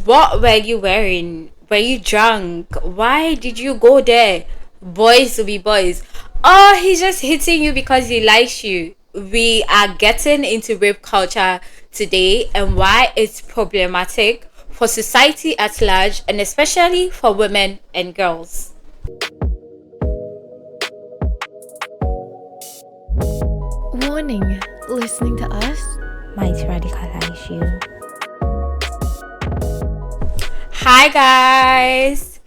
What were you wearing? Were you drunk? Why did you go there? Boys will be boys. Oh, he's just hitting you because he likes you. We are getting into rape culture today and why it's problematic for society at large and especially for women and girls. Warning, listening to us might radicalize you. Hi guys!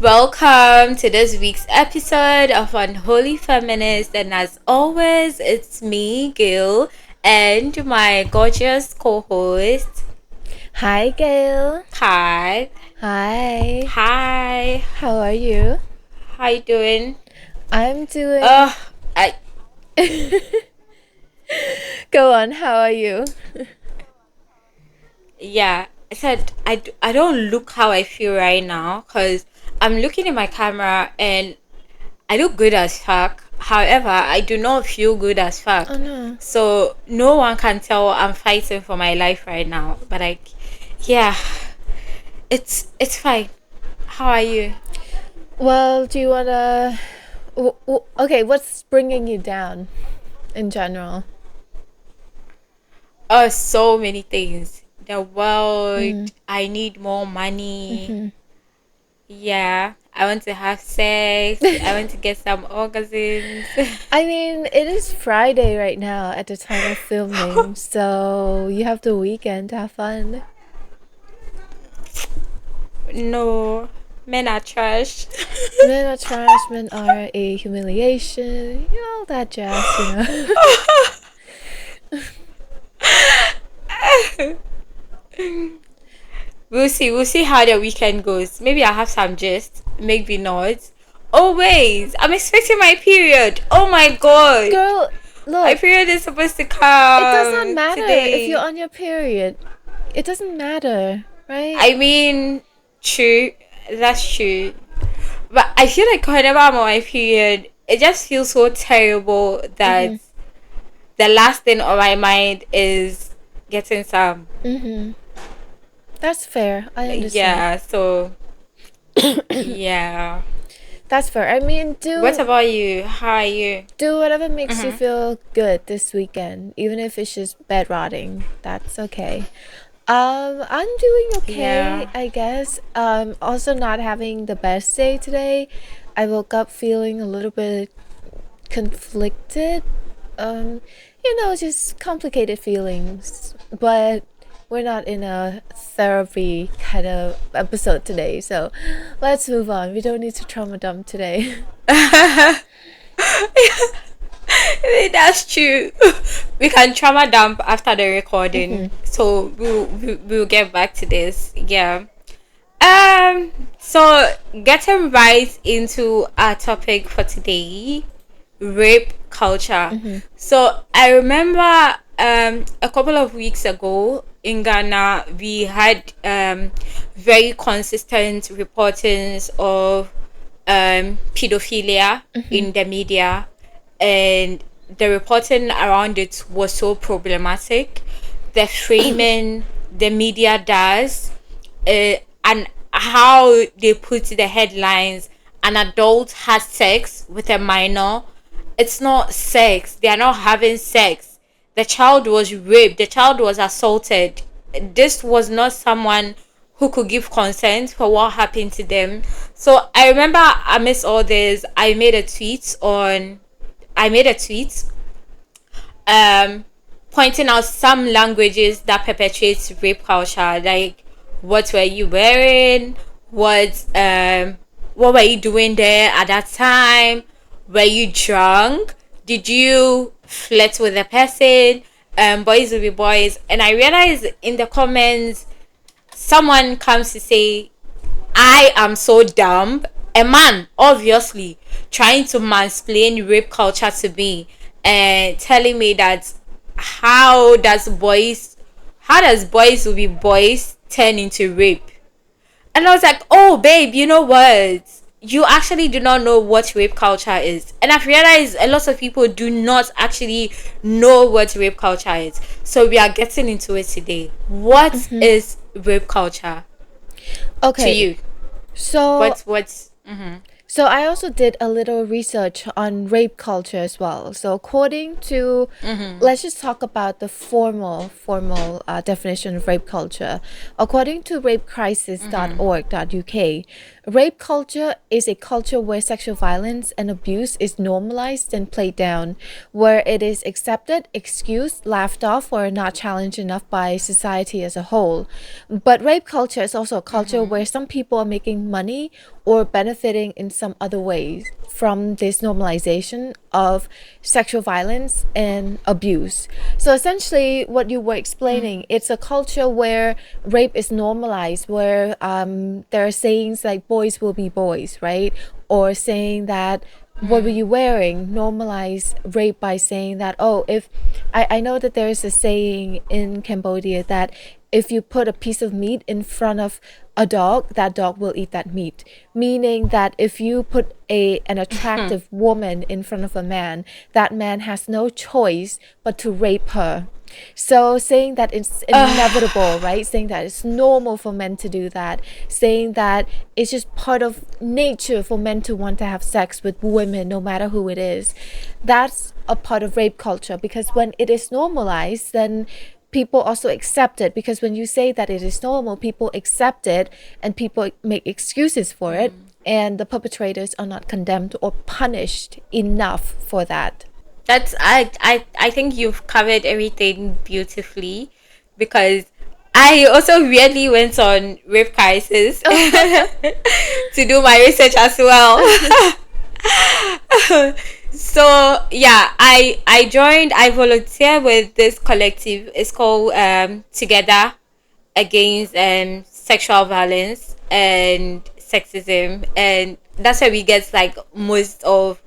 Welcome to this week's episode of Unholy Feminists, and as always, it's me, Gil, and my gorgeous co-host. Hi, Gail. Hi. Hi. Hi. How are you? How you doing? I'm doing... I Go on, how are you? Yeah, I said I don't look how I feel right now because I'm looking in my camera and I look good as fuck. However, I do not feel good as fuck. Oh, no. So no one can tell I'm fighting for my life right now. But yeah, it's fine. How are you? Well, do you want to... Okay, what's bringing you down in general? Oh, so many things. The world, I need more money. Yeah, I want to have sex. I want to get some orgasms. I mean, it is Friday right now at the time of filming, so you have the weekend to have fun. No, men are trash. Men are trash, men are a humiliation, all that jazz, We'll see how the weekend goes. Maybe I'll have some gist, maybe not. Oh wait, I'm expecting my period. Oh my god. Girl, look. My period is supposed to come. It does not matter today. if you're on your period. It doesn't matter, right? I mean, true. That's true. But I feel like whenever I'm on my period, it just feels so terrible that the last thing on my mind is getting some. That's fair. I understand. Yeah, so yeah. That's fair. I mean, What about you? How are you? do whatever makes you feel good this weekend, even if it's just bed rotting. That's okay. I'm doing okay, Yeah. I guess. Also not having the best day today. I woke up feeling a little bit conflicted. Just complicated feelings. But we're not in a therapy kind of episode today, so let's move on. We don't need to trauma dump today. That's true. We can trauma dump after the recording, so we'll get back to this. Yeah. So getting right into our topic for today, rape culture. So I remember a couple of weeks ago in Ghana we had very consistent reportings of pedophilia in the media, and the reporting around it was so problematic. The framing the media does and how they put the headlines: an adult has sex with a minor. It's not sex. They are not having sex. The child was raped. The child was assaulted. This was not someone who could give consent for what happened to them. So I remember amidst all this, I made a tweet pointing out some languages that perpetuates rape culture, like what were you wearing, what were you doing there at that time, were you drunk, did you flirt with a person, boys will be boys. And I realized in the comments someone comes to say, I am so dumb. A man, obviously, trying to mansplain rape culture to me and telling me that how does boys will be boys turn into rape. And I was like, oh babe, you know what, you actually do not know what rape culture is. And I've realized a lot of people do not actually know what rape culture is. So we are getting into it today. What is rape culture? Okay. to you? So What's So I also did a little research on rape culture as well. So according to, let's just talk about the formal definition of rape culture. According to rapecrisis.org.uk, rape culture is a culture where sexual violence and abuse is normalized and played down, where it is accepted, excused, laughed off, or not challenged enough by society as a whole. But rape culture is also a culture where some people are making money or benefiting in some other ways from this normalization of sexual violence and abuse. So essentially, what you were explaining, it's a culture where rape is normalized, where there are sayings like boys will be boys, right? Or saying that what were you wearing? Normalize rape by saying that, oh, if I know that there is a saying in Cambodia that if you put a piece of meat in front of a dog, that dog will eat that meat. Meaning that if you put an attractive woman in front of a man, that man has no choice but to rape her. So saying that it's inevitable, right? Saying that it's normal for men to do that. Saying that it's just part of nature for men to want to have sex with women, no matter who it is. That's a part of rape culture, because when it is normalized, then people also accept it, because when you say that it is normal, people accept it and people make excuses for it, and the perpetrators are not condemned or punished enough for that. That's I think you've covered everything beautifully, because I also weirdly went on rape crisis to do my research as well. So yeah, I volunteer with this collective. It's called Together Against Sexual Violence and Sexism, and that's where we get like most of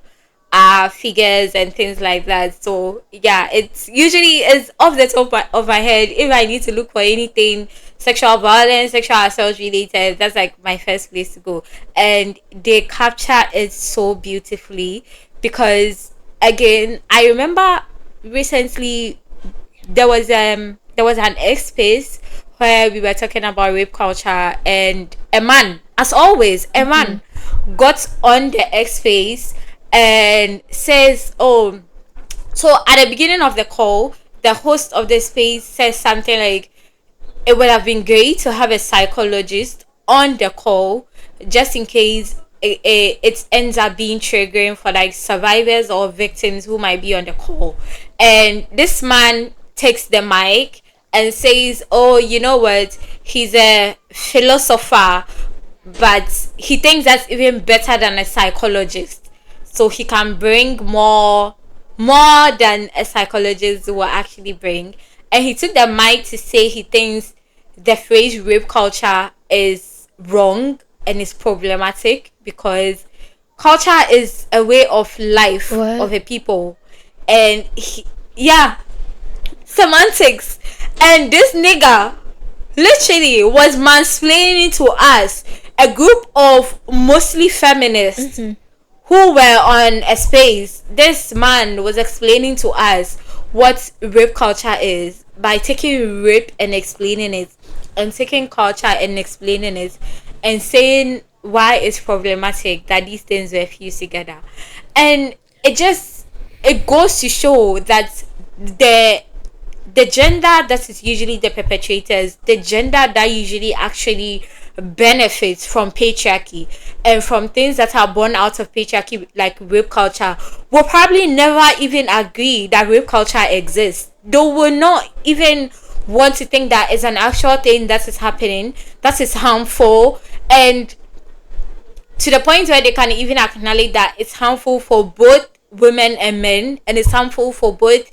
our figures and things like that. So yeah, it's usually is off the top of my head. If I need to look for anything sexual violence, sexual assault related, that's like my first place to go. And they capture it so beautifully, because again, I remember recently there was an X space where we were talking about rape culture, and a man, as always, a man got on the X space and says, oh, so at the beginning of the call, the host of the space says something like, it would have been great to have a psychologist on the call, just in case it ends up being triggering for like survivors or victims who might be on the call. And this man takes the mic and says, oh, you know what, he's a philosopher, but he thinks that's even better than a psychologist, so he can bring more than a psychologist will actually bring. And he took the mic to say he thinks the phrase rape culture is wrong and is problematic, because culture is a way of life of a people. And yeah, semantics. And this nigga literally was mansplaining to us, a group of mostly feminists who were on a space. This man was explaining to us what rape culture is by taking rape and explaining it, and taking culture and explaining it, and saying why it's problematic that these things were fused together. And it goes to show that the gender that is usually the perpetrators, the gender that usually actually benefits from patriarchy and from things that are born out of patriarchy, like rape culture, will probably never even agree that rape culture exists. They will not even want to think that it's an actual thing that is happening, that is harmful, and to the point where they can even acknowledge that it's harmful for both women and men, and it's harmful for both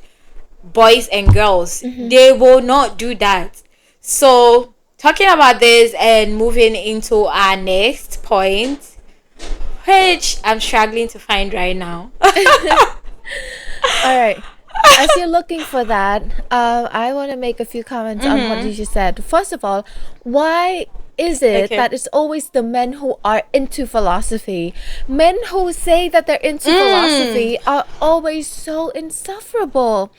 boys and girls. They will not do that. So talking about this and moving into our next point, which I'm struggling to find right now. All right. As you're looking for that, I want to make a few comments on what you just said. First of all, why is it that it's always the men who are into philosophy? Men who say that they're into philosophy are always so insufferable.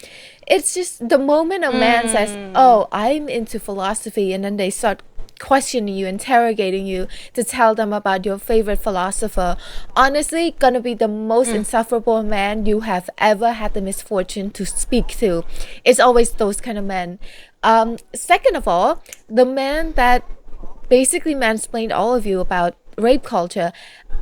It's just the moment a man says, oh, I'm into philosophy, and then they start questioning you, interrogating you to tell them about your favorite philosopher. Honestly, gonna be the most insufferable man you have ever had the misfortune to speak to. It's always those kind of men. Second of all, the man that basically mansplained all of you about rape culture,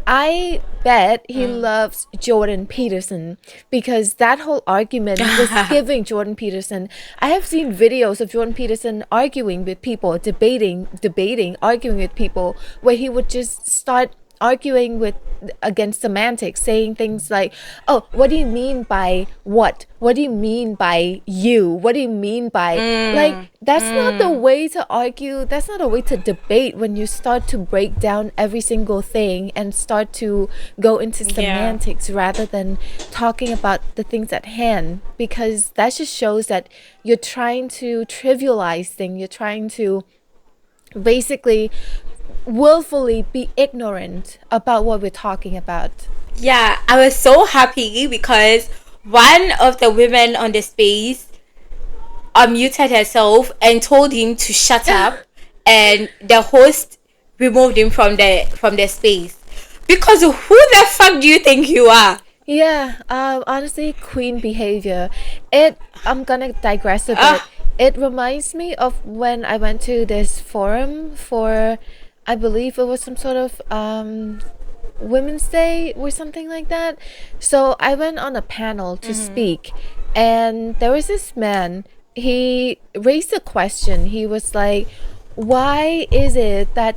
I bet he loves Jordan Peterson, because that whole argument was giving Jordan Peterson. I have seen videos of Jordan Peterson arguing with people, debating, arguing with people, where he would just start arguing with against semantics, saying things like, oh, what do you mean by what do you mean by you, what do you mean by like, that's not the way to argue, that's not a way to debate, when you start to break down every single thing and start to go into semantics rather than talking about the things at hand, because that just shows that you're trying to trivialize things, you're trying to basically willfully be ignorant about what we're talking about. Yeah, I was so happy because one of the women on the space unmuted herself and told him to shut up, and the host removed him from the space. Because who the fuck do you think you are? Yeah, honestly, queen behavior. I'm gonna digress a bit. It reminds me of when I went to this forum for, I believe it was some sort of Women's Day or something like that. So I went on a panel to speak, and there was this man. He raised a question. He was like, why is it that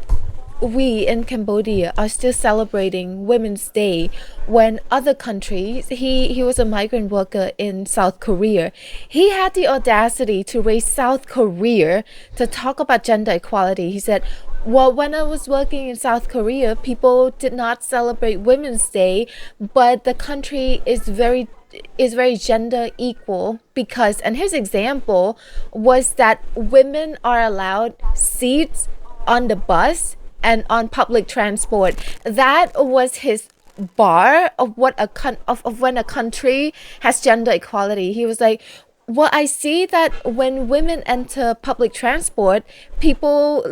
we in Cambodia are still celebrating Women's Day when other countries, he was a migrant worker in South Korea. He had the audacity to raise South Korea to talk about gender equality. He said, well, when I was working in South Korea, people did not celebrate Women's Day, but the country is very gender equal because, and his example was that women are allowed seats on the bus and on public transport. That was his bar of what of when a country has gender equality. He was like, well, I see that when women enter public transport, people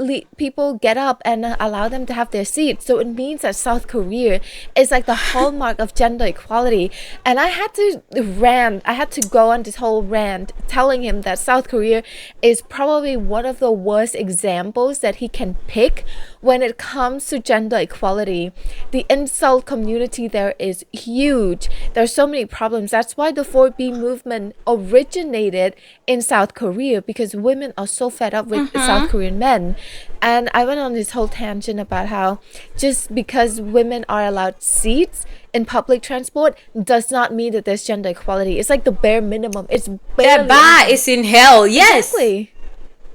get up and allow them to have their seats. So it means that South Korea is like the hallmark of gender equality. And I had to rant. I had to go on this whole rant telling him that South Korea is probably one of the worst examples that he can pick when it comes to gender equality. The insult community there is huge. There's so many problems. That's why the 4B movement originated in South Korea, because women are so fed up with South Korean men. And I went on this whole tangent about how just because women are allowed seats in public transport does not mean that there's gender equality. It's like the bare minimum. It's barely The bar is in hell. Yes.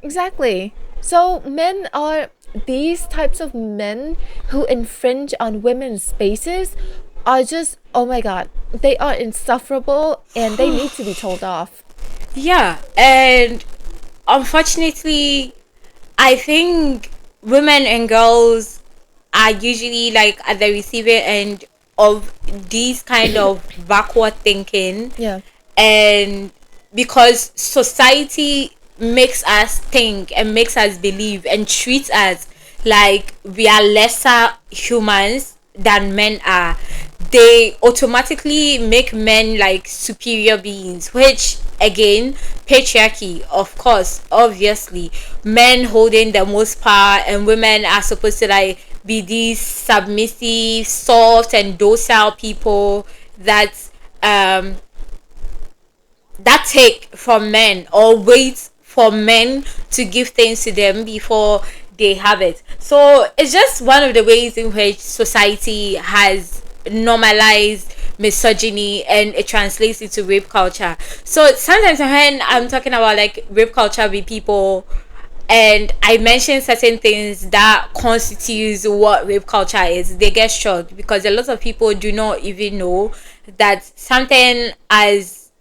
Exactly. So men are these types of men who infringe on women's spaces are just, oh my god, they are insufferable and they need to be told off. Yeah, and unfortunately, I think women and girls are usually like at the receiving end of these kind of backward thinking. Yeah. And because society makes us think and makes us believe and treats us like we are lesser humans than men are, they automatically make men like superior beings, which again, patriarchy, of course, obviously, men holding the most power and women are supposed to like be these submissive, soft and docile people that take from men or wait for men to give things to them before they have it. So it's just one of the ways in which society has normalized misogyny, and it translates into rape culture. So sometimes when I'm talking about like rape culture with people and I mention certain things that constitutes what rape culture is, they get shocked because a lot of people do not even know that something as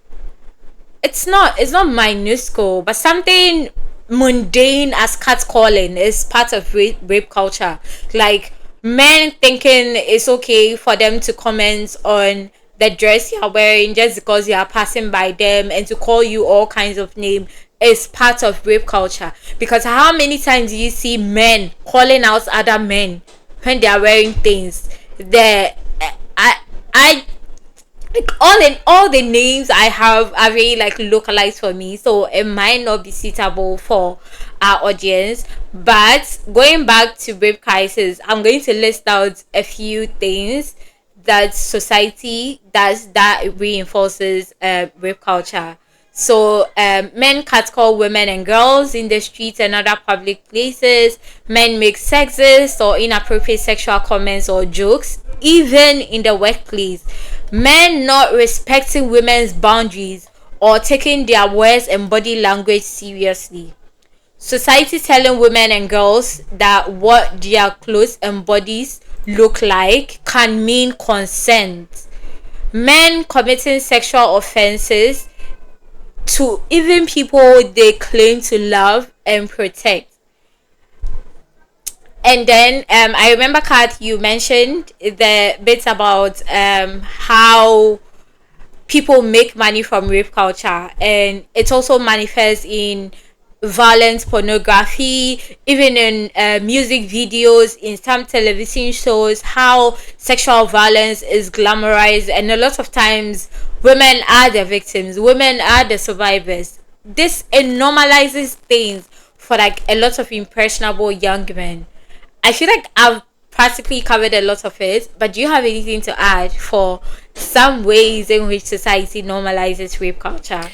it's not minuscule, but something mundane as catcalling is part of rape culture. Like men thinking it's okay for them to comment on the dress you're wearing just because you are passing by them and to call you all kinds of names. is part of rape culture. Because how many times do you see men calling out other men when they are wearing things? I like all the names I have are really like localized for me, so it might not be suitable for our audience. But going back to rape crisis, I'm going to list out a few things that society does that reinforces rape culture. So men catcall women and girls in the streets and other public places. Men make sexist or inappropriate sexual comments or jokes, even in the workplace. Men not respecting women's boundaries or taking their words and body language seriously. Society telling women and girls that what their clothes and bodies look like can mean consent. Men committing sexual offenses to even people they claim to love and protect. And then I remember, Kat, you mentioned the bits about how people make money from rape culture, and it also manifests in violent pornography, even in music videos, in some television shows, how sexual violence is glamorized, and a lot of times women are the victims, women are the survivors. This, it normalizes things for like a lot of impressionable young men. I feel like I've practically covered a lot of it, but do you have anything to add for some ways in which society normalizes rape culture?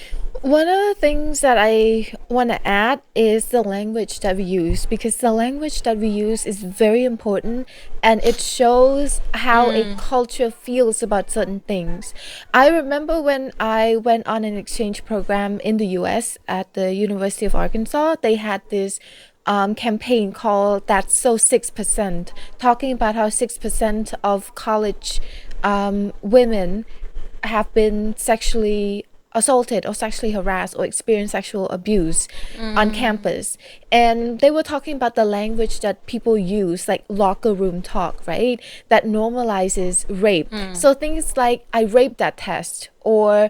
One of the things that I want to add is the language that we use, because the language that we use is very important and it shows how a culture feels about certain things. I remember when I went on an exchange program in the US at the University of Arkansas, they had this campaign called That's So 6%, talking about how 6% of college women have been sexually assaulted or sexually harassed or experienced sexual abuse on campus. And they were talking about the language that people use, like locker room talk, right? That normalizes rape. So things like, I raped that test, or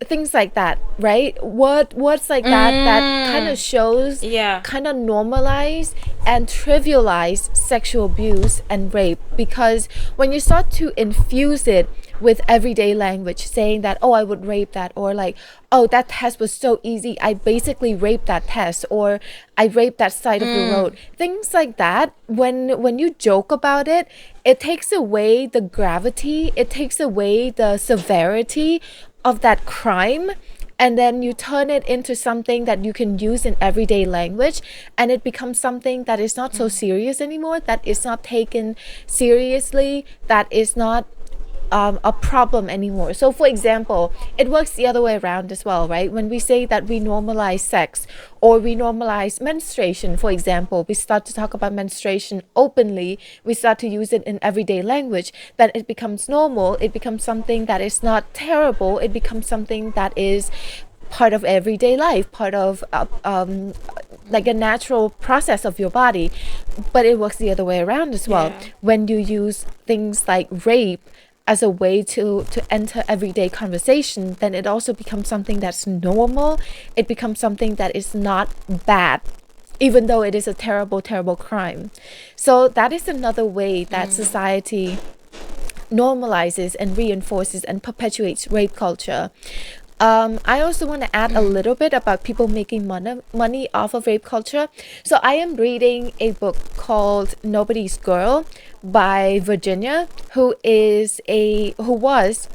things like that, right? Words like that kind of shows, Yeah. kind of normalize and trivialize sexual abuse and rape. Because when you start to infuse it with everyday language, saying that, oh, I would rape that, or like, oh, that test was so easy, I basically raped that test, or I raped that side of the road, things like that, when you joke about it, it takes away the gravity, it takes away the severity of that crime, and then you turn it into something that you can use in everyday language, and it becomes something that is not so serious anymore, that is not taken seriously, that is not a problem anymore. So for example, it works the other way around as well, right? When we say that we normalize sex, or we normalize menstruation, for example, we start to talk about menstruation openly, we start to use it in everyday language, then it becomes normal, it becomes something that is not terrible, it becomes something that is part of everyday life, part of like a natural process of your body. But it works the other way around as well. Yeah. When you use things like rape as a way to enter everyday conversation, then it also becomes something that's normal. It becomes something that is not bad, even though it is a terrible, terrible crime. So that is another way that society normalizes and reinforces and perpetuates rape culture. I also want to add a little bit about people making money off of rape culture. So I am reading a book called Nobody's Girl by Virginia, who was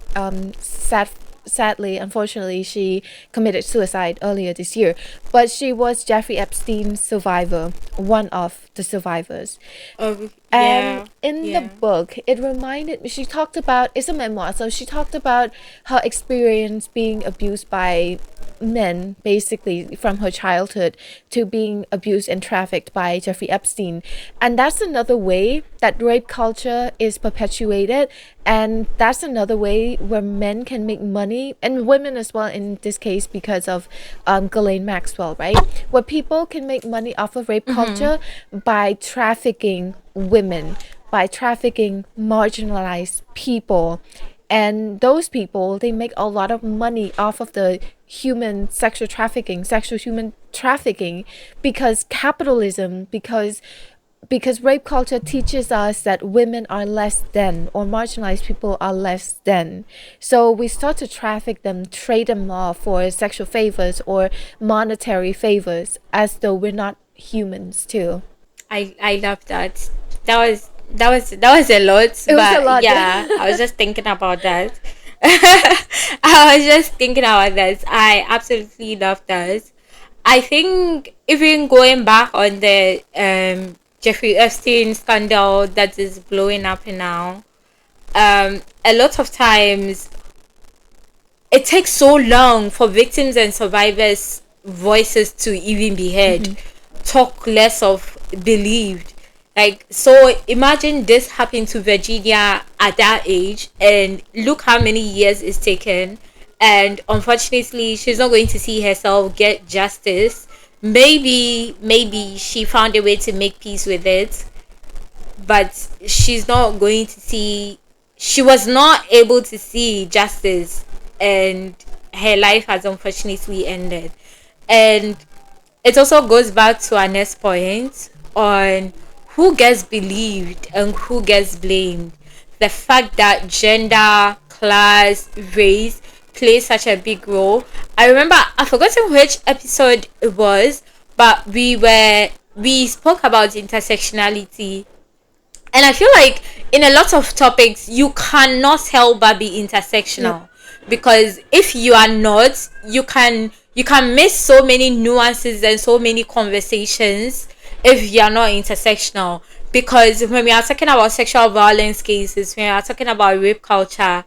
sadly, unfortunately, she committed suicide earlier this year. But she was Jeffrey Epstein's survivor, one of the survivors. And in the book, it reminded me, she talked about, it's a memoir, so she talked about her experience being abused by men, basically from her childhood, to being abused and trafficked by Jeffrey Epstein. And that's another way that rape culture is perpetuated, and that's another way where men can make money, and women as well in this case, because of Ghislaine Maxwell, right? Where people can make money off of rape culture by trafficking women, by trafficking marginalized people, And those people, they make a lot of money off of the sexual human trafficking, because capitalism, because rape culture teaches us that women are less than, or marginalized people are less than. So we start to traffic them, trade them off for sexual favors or monetary favors, as though we're not humans too. I love that. That was a lot. It was a lot. Yeah, I was just thinking about that. I was just thinking about that. I absolutely love that. I think even going back on the Jeffrey Epstein scandal that is blowing up now, a lot of times it takes so long for victims and survivors' voices to even be heard, talk less of believed. Like, so imagine this happened to Virginia at that age, and look how many years it's taken. And unfortunately, she's not going to see herself get justice. Maybe she found a way to make peace with it, but she's not going to see, she was not able to see justice, and her life has unfortunately ended. And it also goes back to our next point on who gets believed and who gets blamed. The fact that gender, class, race play such a big role. I remember, I've forgotten which episode it was, but we spoke about intersectionality, and I feel like in a lot of topics you cannot help but be intersectional, because if you are not, you can miss so many nuances and so many conversations if you are not intersectional. Because when we are talking about sexual violence cases, when we are talking about rape culture,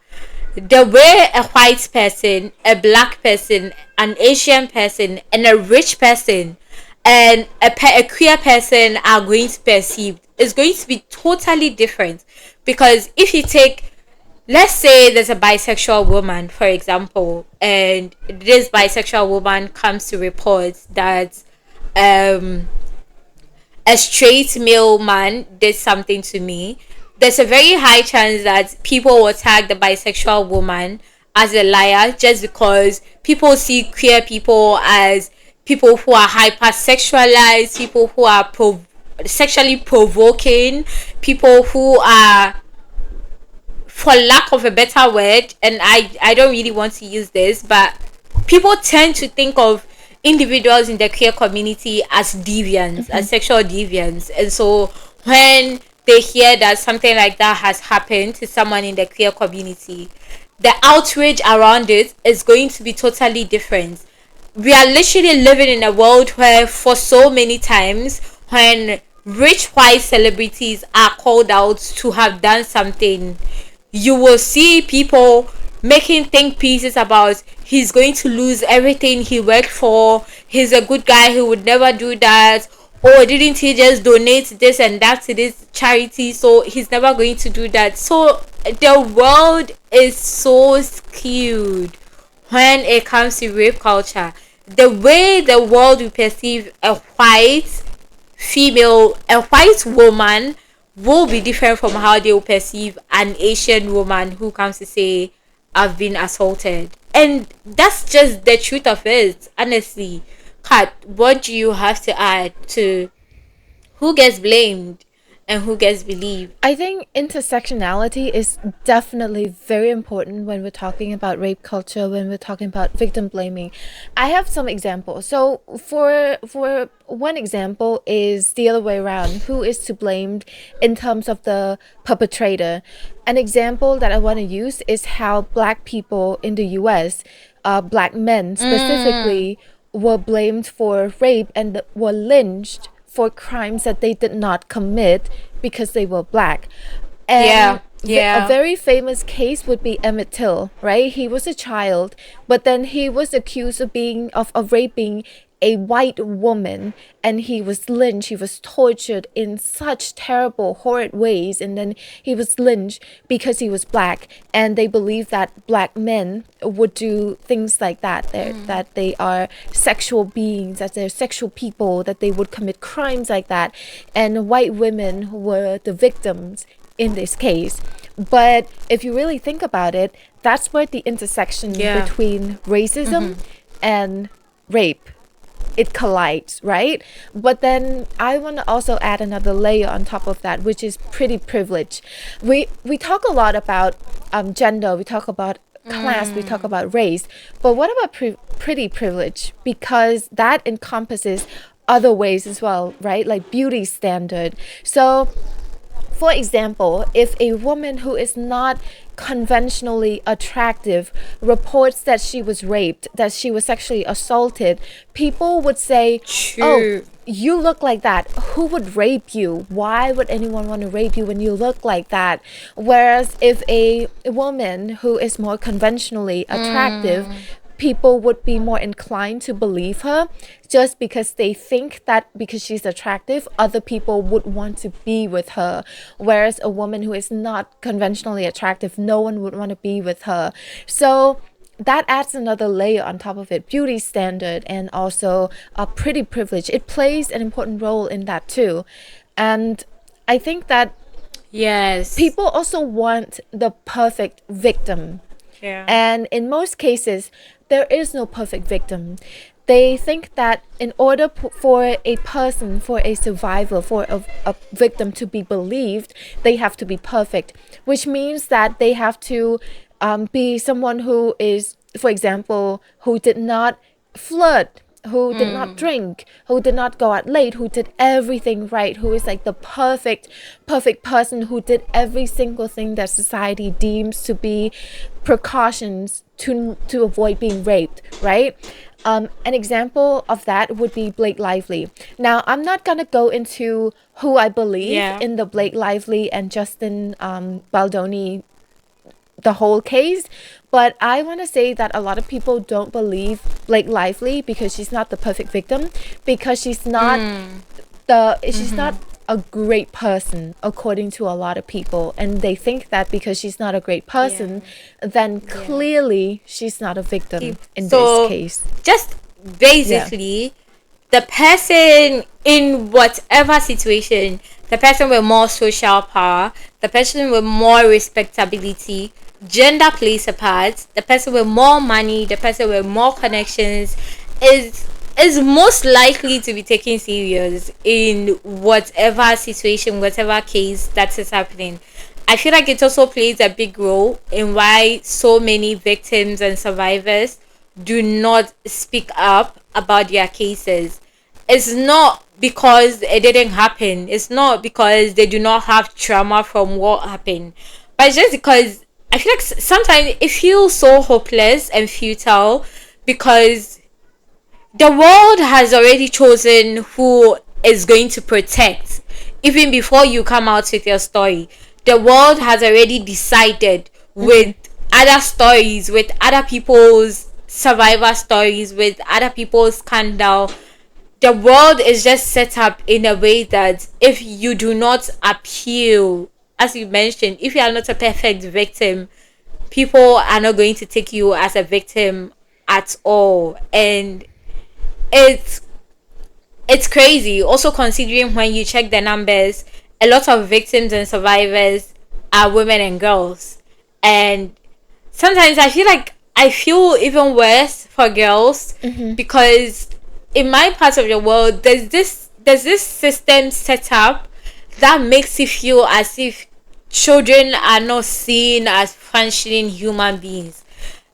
the way a white person, a black person, an Asian person, and a rich person and a queer person are going to perceive is going to be totally different. Because if you take, let's say there's a bisexual woman, for example, and this bisexual woman comes to report that a straight male man did something to me, there's a very high chance that people will tag the bisexual woman as a liar, just because people see queer people as people who are hypersexualized, people who are sexually provoking, people who are, for lack of a better word, and I don't really want to use this, but people tend to think of individuals in the queer community as deviants, as sexual deviants. And so when they hear that something like that has happened to someone in the queer community, the outrage around it is going to be totally different. We are literally living in a world where, for so many times, when rich white celebrities are called out to have done something, you will see people making think pieces about, he's going to lose everything he worked for, he's a good guy, he would never do that, or didn't he just donate this and that to this charity, so he's never going to do that. So the world is so skewed when it comes to rape culture. The way the world will perceive a white female, a white woman, will be different from how they will perceive an Asian woman who comes to say, I've been assaulted. And that's just the truth of it, honestly. Kat, what do you have to add to who gets blamed and who gets believed? I think intersectionality is definitely very important when we're talking about rape culture, when we're talking about victim blaming. I have some examples. So for one example is the other way around. Who is to blame in terms of the perpetrator? An example that I want to use is how black people in the US, black men specifically, were blamed for rape and were lynched for crimes that they did not commit because they were black. And a very famous case would be Emmett Till, right? He was a child, but then he was accused of raping a white woman, and he was lynched. He was tortured in such terrible, horrid ways, and then he was lynched because he was black. And they believe that black men would do things like that, that they are sexual beings, that they're sexual people, that they would commit crimes like that, and white women were the victims in this case. But if you really think about it, that's where the intersection between racism and rape, it collides, right? But then I want to also add another layer on top of that, which is pretty privilege. We talk a lot about gender, we talk about class, we talk about race, but what about pretty privilege? Because that encompasses other ways as well, right? Like beauty standard. So for example, if a woman who is not conventionally attractive reports that she was raped, that she was sexually assaulted, people would say, oh, you look like that. Who would rape you? Why would anyone want to rape you when you look like that? Whereas if a woman who is more conventionally attractive, people would be more inclined to believe her just because they think that because she's attractive, other people would want to be with her. Whereas a woman who is not conventionally attractive, no one would want to be with her. So that adds another layer on top of it. Beauty standard and also a pretty privilege. It plays an important role in that too. And I think that people also want the perfect victim. And in most cases, there is no perfect victim. They think that in order for a person, for a survivor, for a victim to be believed, they have to be perfect, which means that they have to be someone who is, for example, who did not flirt, who did not drink, who did not go out late, who did everything right, who is like the perfect person, who did every single thing that society deems to be precautions to avoid being raped, right? An example of that would be Blake Lively. Now, I'm not gonna go into who I believe in the Blake Lively and Justin Baldoni, the whole case, but I want to say that a lot of people don't believe Blake Lively because she's not the perfect victim, because she's not she's not a great person according to a lot of people, and they think that because she's not a great person, then clearly she's not a victim in this case. Just basically, the person in whatever situation, the person with more social power, the person with more respectability, gender plays a part. The person with more money, the person with more connections is most likely to be taken serious in whatever situation, whatever case that is happening. I feel like it also plays a big role in why so many victims and survivors do not speak up about their cases. It's not because it didn't happen. It's not because they do not have trauma from what happened. But it's just because I feel like sometimes it feels so hopeless and futile because the world has already chosen who is going to protect. Even before you come out with your story, the world has already decided with other stories, with other people's survivor stories, with other people's scandal. The world is just set up in a way that if you do not appeal, as you mentioned, if you are not a perfect victim, people are not going to take you as a victim at all. And it's crazy. Also considering when you check the numbers, a lot of victims and survivors are women and girls. And sometimes I feel even worse for girls because in my part of the world, there's this system set up that makes it feel as if children are not seen as functioning human beings.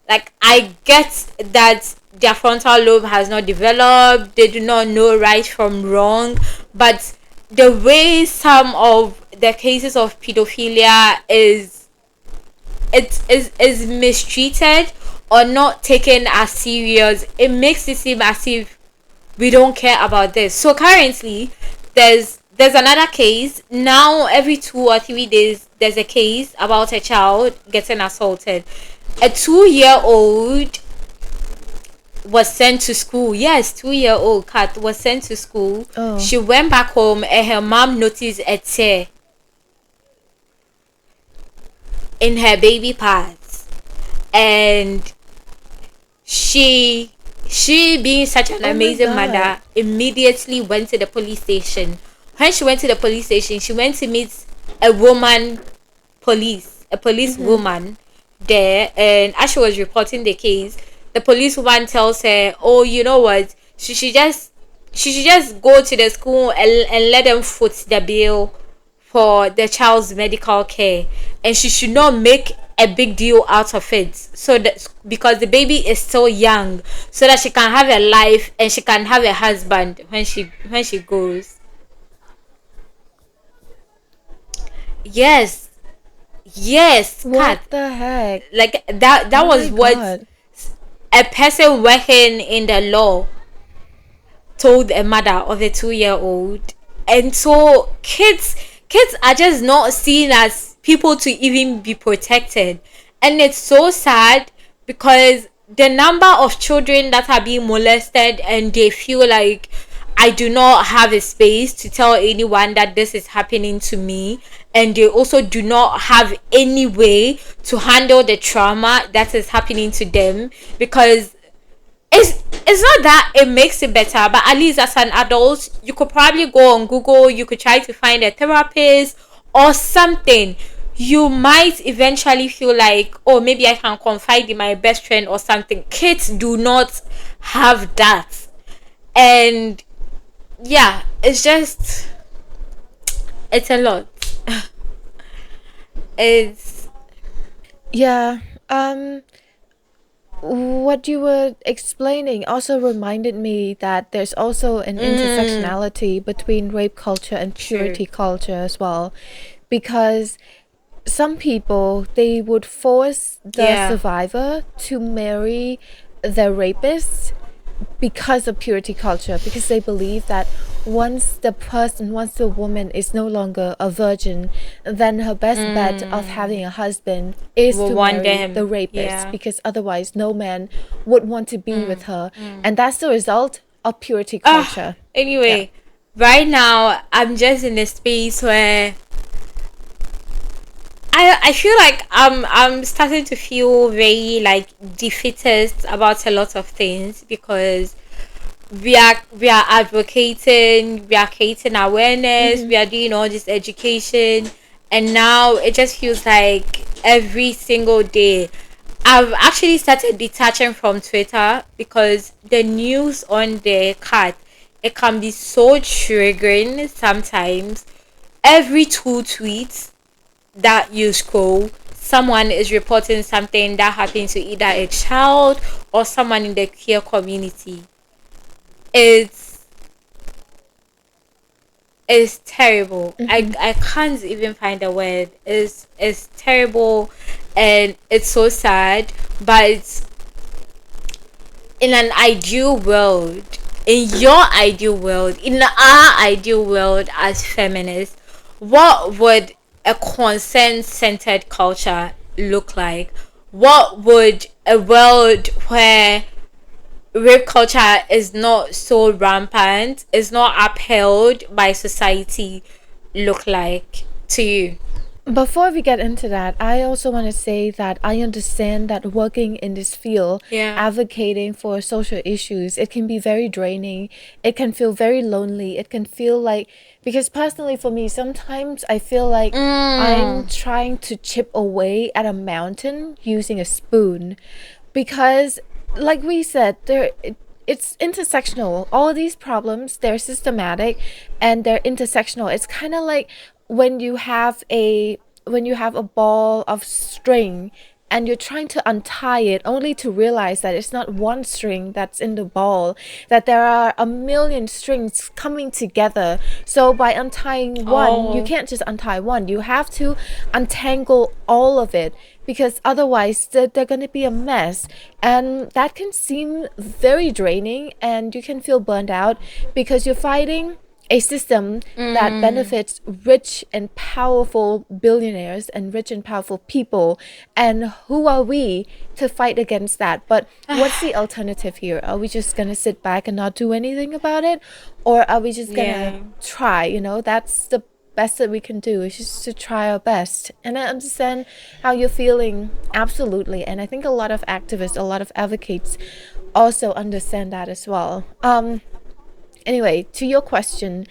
Like, I get that their frontal lobe has not developed, they do not know right from wrong, but the way some of the cases of pedophilia is mistreated or not taken as serious, it makes it seem as if we don't care about this. So currently there's another case now. Every 2 or 3 days there's a case about a child getting assaulted. A 2-year-old was sent to school. Yes, 2-year-old cat was sent to school. She went back home and her mom noticed a tear in her baby parts, and she being such an amazing mother immediately went to the police station. When she went to the police station, she went to meet a woman a police woman there, and as she was reporting the case, the police woman tells her, oh, you know what, she should just go to the school and let them foot the bill for the child's medical care, and she should not make a big deal out of it, so that because the baby is still young, so that she can have a life and she can have a husband when she goes. Yes, yes, What cat. the heck? Like that Oh my was what god. a person working in the law told a mother of a 2-year old. And so kids are just not seen as people to even be protected, and it's so sad because the number of children that are being molested and they feel like I do not have a space to tell anyone that this is happening to me, and they also do not have any way to handle the trauma that is happening to them, because it's not that it makes it better, but at least as an adult you could probably go on Google, you could try to find a therapist or something. You might eventually feel like, oh, maybe I can confide in my best friend or something. Kids do not have that. And yeah, it's just, it's a lot. It's Yeah. What you were explaining also reminded me that there's also an intersectionality between rape culture and true. purity culture as well, because some people, they would force the Yeah. survivor to marry the rapist because of purity culture, because they believe that once the woman is no longer a virgin, then her best bet of having a husband is Will to want marry the them. rapist, Yeah. because otherwise no man would want to be with her. And that's the result of purity culture. Yeah. Anyway, right now I'm just in a space where I feel like I'm starting to feel very like defeatist about a lot of things, because we are advocating, we are creating awareness, we are doing all this education, and now it just feels like every single day I've actually started detaching from Twitter, because the news on the cat, it can be so triggering sometimes. Every two tweets that you scroll, someone is reporting something that happened to either a child or someone in the queer community. It's it's terrible. I can't even find a word. It's terrible, and it's so sad. But in an ideal world, in your ideal world, in our ideal world as feminists, what would a consent centered culture look like? What would a world where rape culture is not so rampant, is not upheld by society look like to you? Before we get into that, I also want to say that I understand that working in this field, Yeah. advocating for social issues, it can be very draining. It can feel very lonely. It can feel like, because personally for me, sometimes I feel like I'm trying to chip away at a mountain using a spoon, because like we said, it's intersectional. All of these problems, they're systematic and they're intersectional. It's kind of like when you have a ball of string and you're trying to untie it, only to realize that it's not one string that's in the ball, that there are a million strings coming together. So by untying one, you Oh. can't just untie one, you have to untangle all of it, because otherwise they're going to be a mess. And that can seem very draining, and you can feel burned out because you're fighting a system that benefits rich and powerful billionaires and rich and powerful people. And who are we to fight against that? But what's the alternative here? Are we just gonna sit back and not do anything about it? Or are we just Yeah. gonna try? That's the best that we can do, is just to try our best. And I understand how you're feeling, absolutely. And I think a lot of activists, a lot of advocates also understand that as well. Anyway, to your question,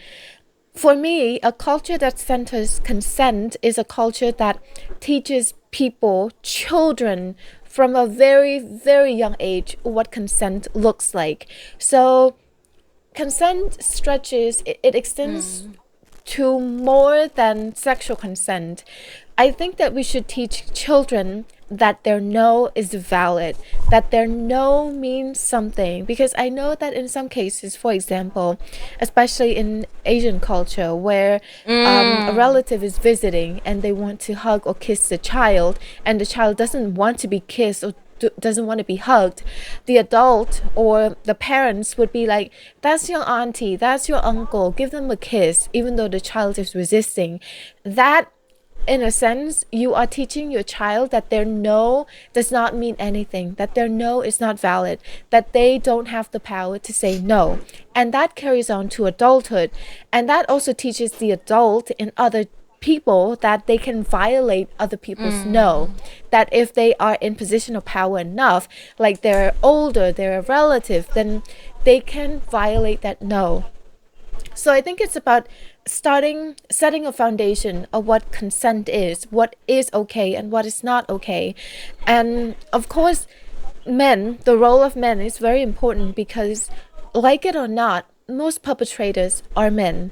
For me, a culture that centers consent is a culture that teaches people, children, from a very, very young age, what consent looks like. So, consent stretches, it extends to more than sexual consent. I think that we should teach children that their no is valid, that their no means something. Because I know that in some cases, for example, especially in Asian culture, where a relative is visiting and they want to hug or kiss the child, and the child doesn't want to be kissed or doesn't want to be hugged, the adult or the parents would be like, that's your auntie, that's your uncle, give them a kiss, even though the child is resisting. That, in a sense, you are teaching your child that their no does not mean anything, that their no is not valid, that they don't have the power to say no. And that carries on to adulthood. And that also teaches the adult in other people that they can violate other people's no, that if they are in position of power enough, like they're older, they're a relative, then they can violate that no. So I think it's about setting a foundation of what consent is, what is okay and what is not okay. And of course, the role of men is very important because, like it or not, most perpetrators are men.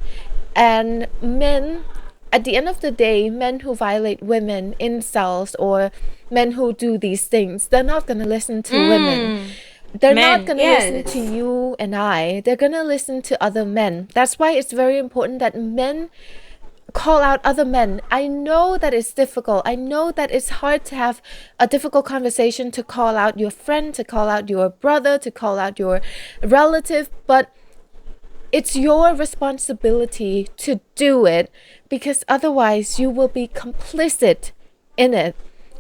And men, at the end of the day, men who violate women, incels, or men who do these things, they're not going to listen to women. They're not going to listen to you and I. They're going to listen to other men. That's why it's very important that men call out other men. I know that it's difficult. I know that it's hard to have a difficult conversation, to call out your friend, to call out your brother, to call out your relative, but it's your responsibility to do it, because otherwise you will be complicit in it.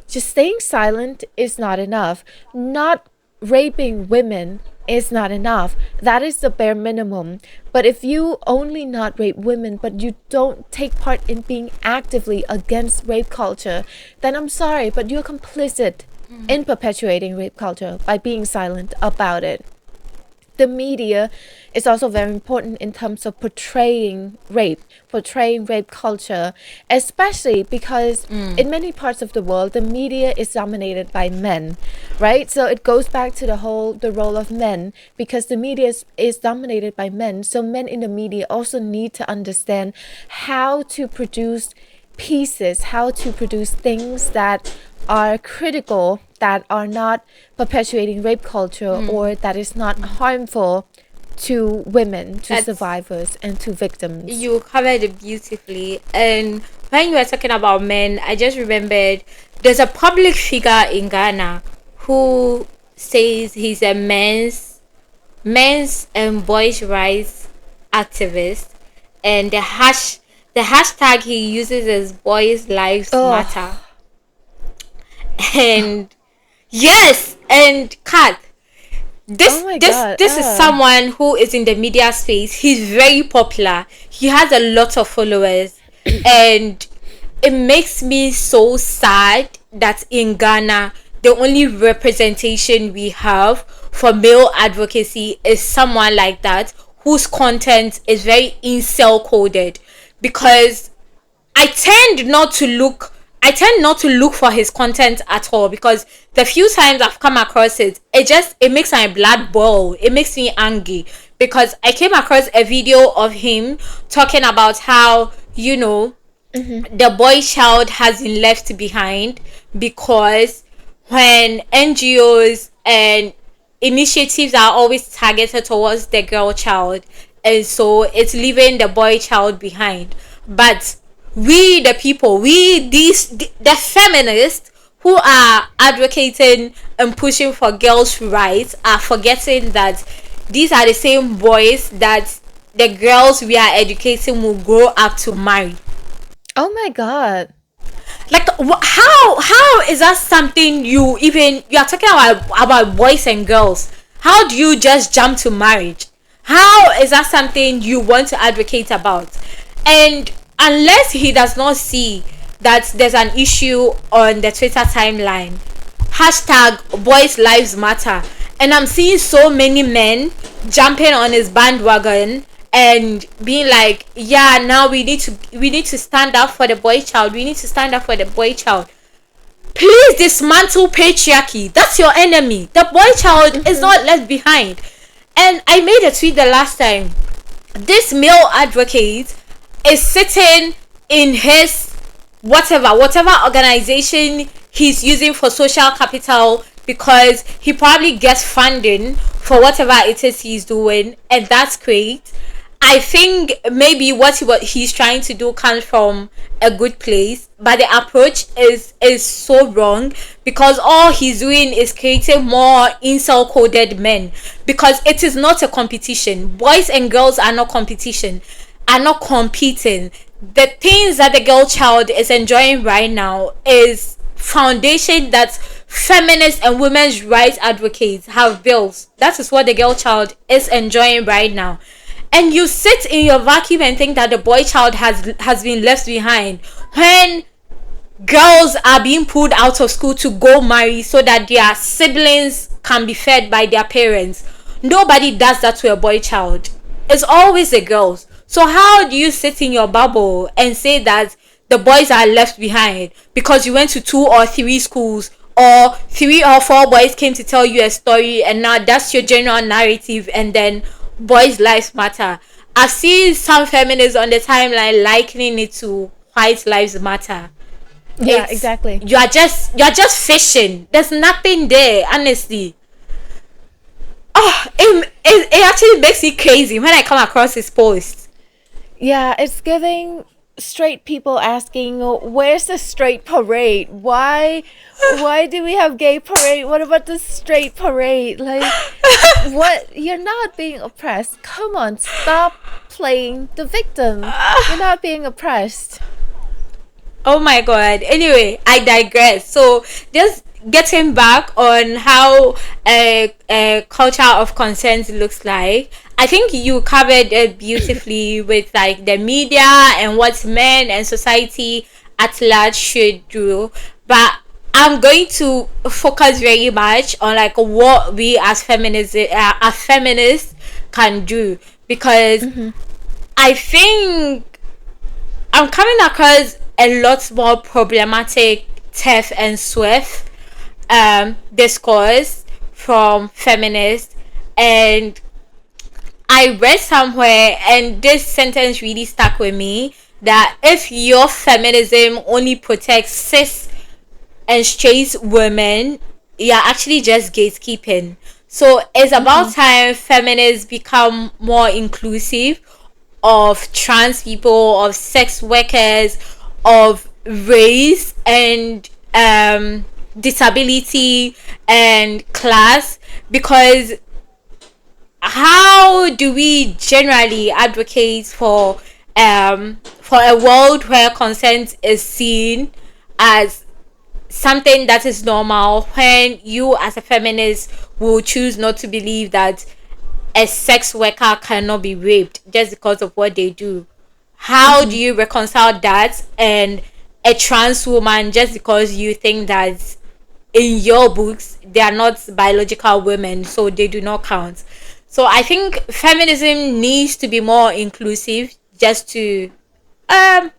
Just staying silent is not enough. Not raping women is not enough. That is the bare minimum. But if you only not rape women, but you don't take part in being actively against rape culture, then I'm sorry, but you're complicit in perpetuating rape culture by being silent about it. The media is also very important in terms of portraying rape culture, especially because in many parts of the world, the media is dominated by men, right? So it goes back to the role of men, because the media is dominated by men. So men in the media also need to understand how to produce pieces, how to produce things that are critical, that are not perpetuating rape culture, or that is not harmful to women, to survivors, and to victims. You covered it beautifully. And when you were talking about men, I just remembered there's a public figure in Ghana who says he's a men's and boys' rights activist, and the hashtag he uses is boys' lives matter. And yes, and Kat, this is someone who is in the media space. He's very popular. He has a lot of followers, and it makes me so sad that in Ghana the only representation we have for male advocacy is someone like that, whose content is very incel coded. Because I tend not to look for his content at all, because the few times I've come across it makes my blood boil. It makes me angry, because I came across a video of him talking about how, the boy child has been left behind, because when NGOs and initiatives are always targeted towards the girl child, and so it's leaving the boy child behind. But we, the people, the feminists who are advocating and pushing for girls' rights, are forgetting that these are the same boys that the girls we are educating will grow up to marry. Oh my God. Like, how is that something you are talking about boys and girls? How do you just jump to marriage? How is that something you want to advocate about? And unless he does not see that there's an issue on the Twitter timeline, hashtag boys lives matter, and I'm seeing so many men jumping on his bandwagon and being like, yeah, now we need to stand up for the boy child. We need to stand up for the boy child. Please dismantle patriarchy. That's your enemy. The boy child is not left behind. And I made a tweet the last time. This male advocate is sitting in his whatever organization he's using for social capital, because he probably gets funding for whatever it is he's doing, and that's great. I think maybe what he's trying to do comes from a good place, but the approach is so wrong, because all he's doing is creating more incel coded men, because it is not a competition. Boys and girls are not competing. The things that the girl child is enjoying right now is foundation that feminists and women's rights advocates have built. That is what the girl child is enjoying right now. And you sit in your vacuum and think that the boy child has been left behind, when girls are being pulled out of school to go marry so that their siblings can be fed by their parents. Nobody does that to a boy child. It's always the girls. So how do you sit in your bubble and say that the boys are left behind because you went to 2 or 3 schools, or 3 or 4 boys came to tell you a story, and now that's your general narrative, and then boys' lives matter? I've seen some feminists on the timeline likening it to white lives matter. Yeah, exactly. You're just fishing. There's nothing there, honestly. Oh, it actually makes me crazy when I come across his posts. Yeah, it's giving straight people asking, where's the straight parade? Why do we have gay parade? What about the straight parade? Like, what? You're not being oppressed. Come on, stop playing the victim. You're not being oppressed. Oh my god. Anyway, I digress. So just getting back on how a culture of consent looks like, I think you covered it beautifully with like the media and what men and society at large should do, but I'm going to focus very much on like what we as feminists can do, because I think I'm coming across a lot more problematic, tough and swift discourse from feminists. And I read somewhere, and this sentence really stuck with me, that if your feminism only protects cis and straight women, you're actually just gatekeeping. So it's about time feminists become more inclusive of trans people, of sex workers, of race and disability and class, because how do we generally advocate for a world where consent is seen as something that is normal, when you as a feminist will choose not to believe that a sex worker cannot be raped just because of what they do? How do you reconcile that and a trans woman, just because you think that in your books they are not biological women, so they do not count? So I think feminism needs to be more inclusive, just to add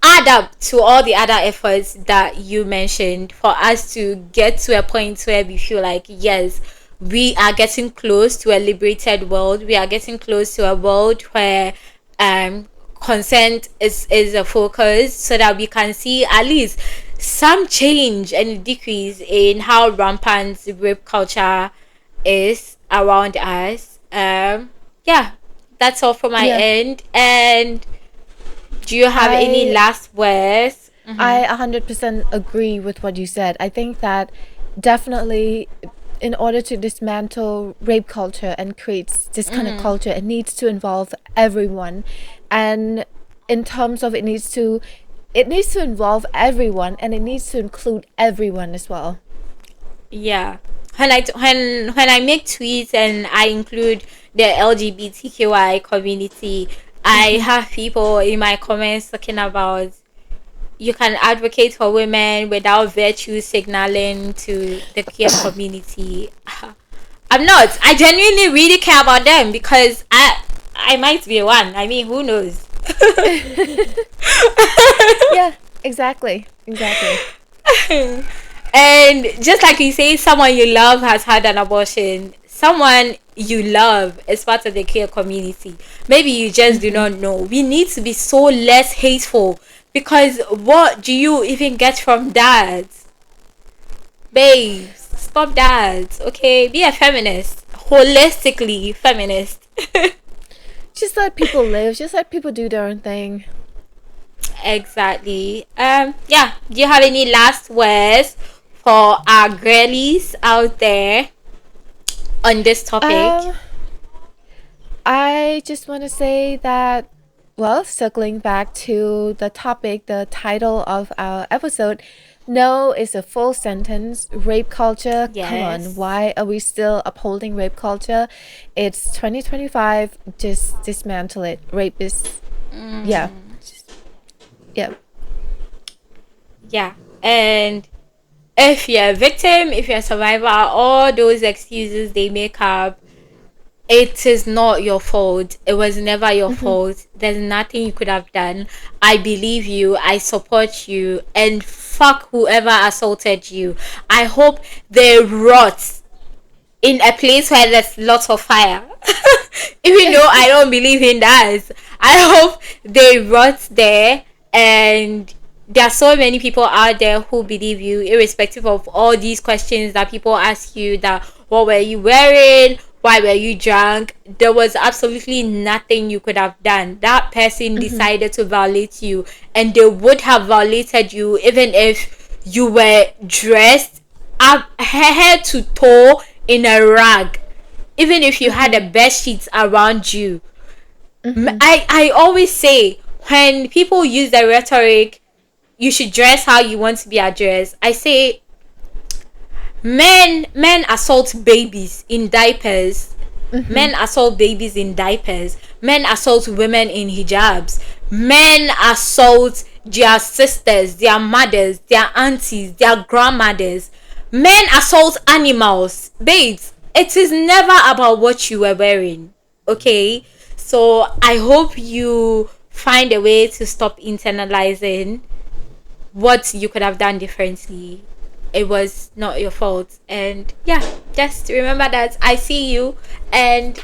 up to all the other efforts that you mentioned, for us to get to a point where we feel like, yes, we are getting close to a liberated world. We are getting close to a world where consent is a focus, so that we can see at least some change and decrease in how rampant rape culture is around us. Yeah, that's all from my end. And do you have any last words? I 100% agree with what you said. I think that definitely, in order to dismantle rape culture and create this kind of culture, it needs to involve everyone. And in terms of it needs to involve everyone, and it needs to include everyone as well. Yeah. When I make tweets and I include the LGBTQI community, I have people in my comments talking about, you can advocate for women without virtue signaling to the queer community. I'm not. I genuinely really care about them because I might be one. I mean, who knows? Yeah, exactly. And just like you say, someone you love has had an abortion. Someone you love is part of the queer community. Maybe you just do not know. We need to be so less hateful, because what do you even get from that? Babes, stop that. Okay, be a feminist. Holistically feminist. Just let people live. Just let people do their own thing. Exactly. Yeah. Do you have any last words for our girlies out there on this topic? I just want to say that, well, circling back to the topic, the title of our episode, no is a full sentence. Rape culture. Come on, Yes. why are we still upholding rape culture? It's 2025. Just dismantle it. Rape is, yeah, yeah. Yeah. And if you're a victim, if you're a survivor, all those excuses they make up, it is not your fault. It was never your fault. There's nothing you could have done. I believe you. I support you. And fuck whoever assaulted you. I hope they rot in a place where there's lots of fire. Even though I don't believe in that, I hope they rot there. And there are so many people out there who believe you, irrespective of all these questions that people ask you, that what were you wearing, why were you drunk. There was absolutely nothing you could have done. That person decided to violate you, and they would have violated you even if you were dressed up head to toe in a rag, even if you had a bed sheets around you. I always say, when people use the rhetoric, you should dress how you want to be addressed, I say, men assault babies in diapers. Men assault babies in diapers. Men assault women in hijabs. Men assault their sisters, their mothers, their aunties, their grandmothers. Men assault animals. Babes, it is never about what you were wearing. Okay? So I hope you find a way to stop internalizing what you could have done differently. It was not your fault. And yeah, just remember that I see you, and